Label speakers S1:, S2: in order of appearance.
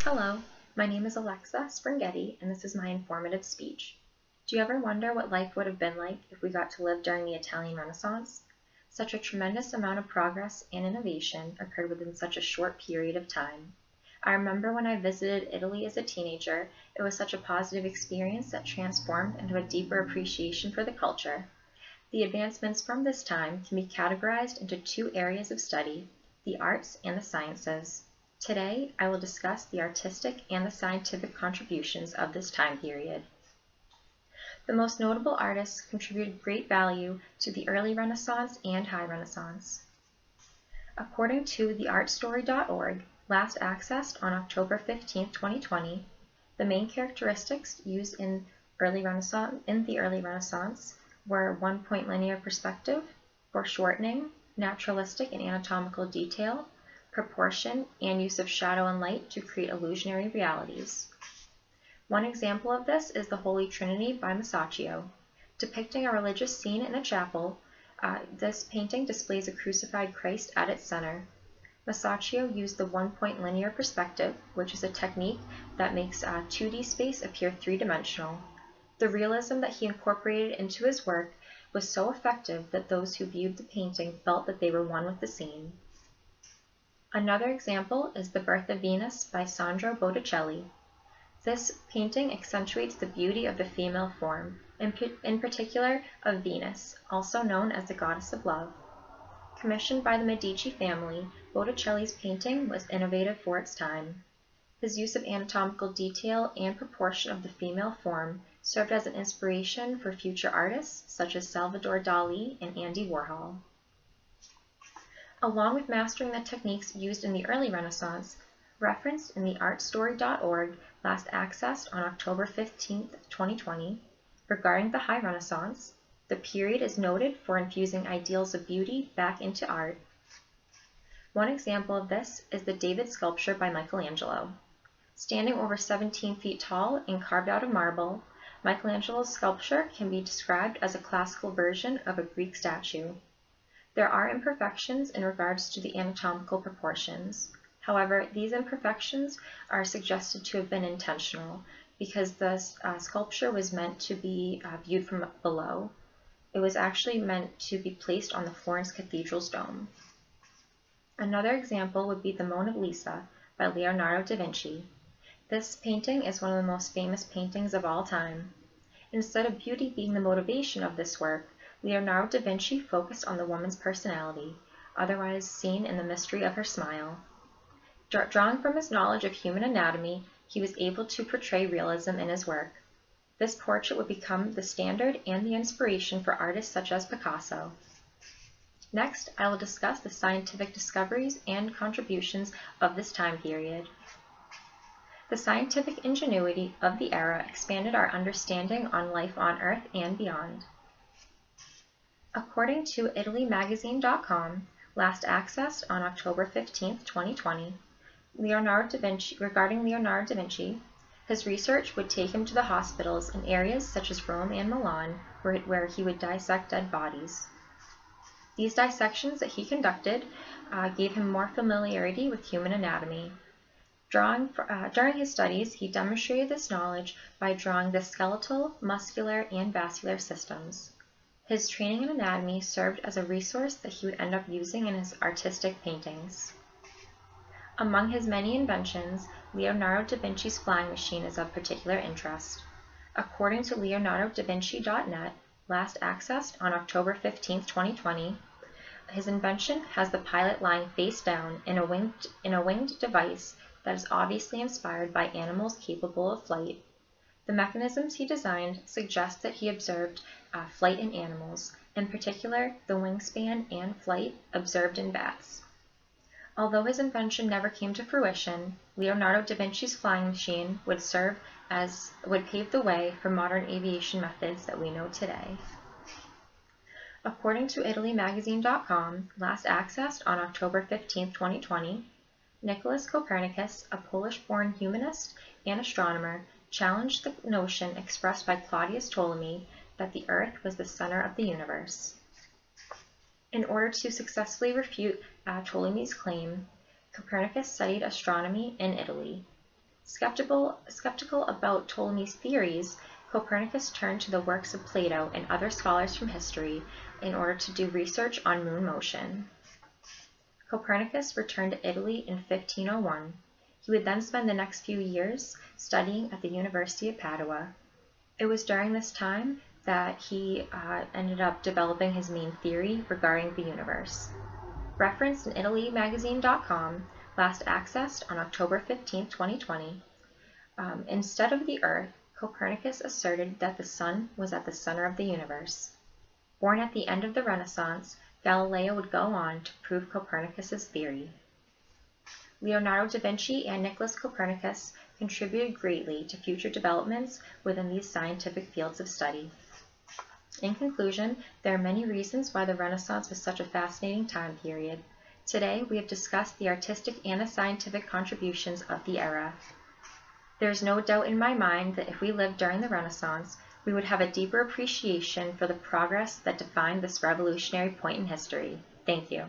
S1: Hello, my name is Alexa Springhetti, and this is my informative speech. Do you ever wonder what life would have been like if we got to live during the Italian Renaissance? Such a tremendous amount of progress and innovation occurred within such a short period of time. I remember when I visited Italy as a teenager, it was such a positive experience that transformed into a deeper appreciation for the culture. The advancements from this time can be categorized into two areas of study, the arts and the sciences. Today, I will discuss the artistic and the scientific contributions of this time period. The most notable artists contributed great value to the early Renaissance and High Renaissance. According to theartstory.org, last accessed on October 15, 2020, the main characteristics used in the early Renaissance were one-point linear perspective, foreshortening, naturalistic and anatomical detail, proportion, and use of shadow and light to create illusionary realities. One example of this is the Holy Trinity by Masaccio. Depicting a religious scene in a chapel, this painting displays a crucified Christ at its center. Masaccio used the one-point linear perspective, which is a technique that makes 2D space appear three-dimensional. The realism that he incorporated into his work was so effective that those who viewed the painting felt that they were one with the scene. Another example is The Birth of Venus by Sandro Botticelli. This painting accentuates the beauty of the female form, in particular of Venus, also known as the goddess of love. Commissioned by the Medici family, Botticelli's painting was innovative for its time. His use of anatomical detail and proportion of the female form served as an inspiration for future artists such as Salvador Dali and Andy Warhol. Along with mastering the techniques used in the early Renaissance, referenced in the artstory.org, last accessed on October 15, 2020, regarding the High Renaissance, the period is noted for infusing ideals of beauty back into art. One example of this is the David sculpture by Michelangelo. Standing over 17 feet tall and carved out of marble, Michelangelo's sculpture can be described as a classical version of a Greek statue. There are imperfections in regards to the anatomical proportions. However, these imperfections are suggested to have been intentional because the sculpture was meant to be viewed from below. It was actually meant to be placed on the Florence Cathedral's dome. Another example would be the Mona Lisa by Leonardo da Vinci. This painting is one of the most famous paintings of all time. Instead of beauty being the motivation of this work, Leonardo da Vinci focused on the woman's personality, otherwise seen in the mystery of her smile. Drawing from his knowledge of human anatomy, he was able to portray realism in his work. This portrait would become the standard and the inspiration for artists such as Picasso. Next, I will discuss the scientific discoveries and contributions of this time period. The scientific ingenuity of the era expanded our understanding on life on Earth and beyond. According to ItalyMagazine.com, last accessed on October 15, 2020, regarding Leonardo da Vinci, his research would take him to the hospitals in areas such as Rome and Milan, where he would dissect dead bodies. These dissections that he conducted gave him more familiarity with human anatomy. During his studies, he demonstrated this knowledge by drawing the skeletal, muscular, and vascular systems. His training in anatomy served as a resource that he would end up using in his artistic paintings. Among his many inventions, Leonardo da Vinci's flying machine is of particular interest. According to leonardodavinci.net, last accessed on October 15, 2020, his invention has the pilot lying face down in a winged device that is obviously inspired by animals capable of flight. The mechanisms he designed suggest that he observed flight in animals, in particular the wingspan and flight observed in bats. Although his invention never came to fruition, Leonardo da Vinci's flying machine would pave the way for modern aviation methods that we know today. According to ItalyMagazine.com, last accessed on October 15, 2020, Nicholas Copernicus, a Polish-born humanist and astronomer, challenged the notion expressed by Claudius Ptolemy that the Earth was the center of the universe. In order to successfully refute Ptolemy's claim, Copernicus studied astronomy in Italy. Skeptical about Ptolemy's theories, Copernicus turned to the works of Plato and other scholars from history in order to do research on moon motion. Copernicus returned to Italy in 1501. He would then spend the next few years studying at the University of Padua. It was during this time that he ended up developing his main theory regarding the universe. Referenced in ItalyMagazine.com, last accessed on October 15, 2020. Instead of the Earth, Copernicus asserted that the Sun was at the center of the universe. Born at the end of the Renaissance, Galileo would go on to prove Copernicus's theory. Leonardo da Vinci and Nicholas Copernicus contributed greatly to future developments within these scientific fields of study. In conclusion, there are many reasons why the Renaissance was such a fascinating time period. Today, we have discussed the artistic and the scientific contributions of the era. There is no doubt in my mind that if we lived during the Renaissance, we would have a deeper appreciation for the progress that defined this revolutionary point in history. Thank you.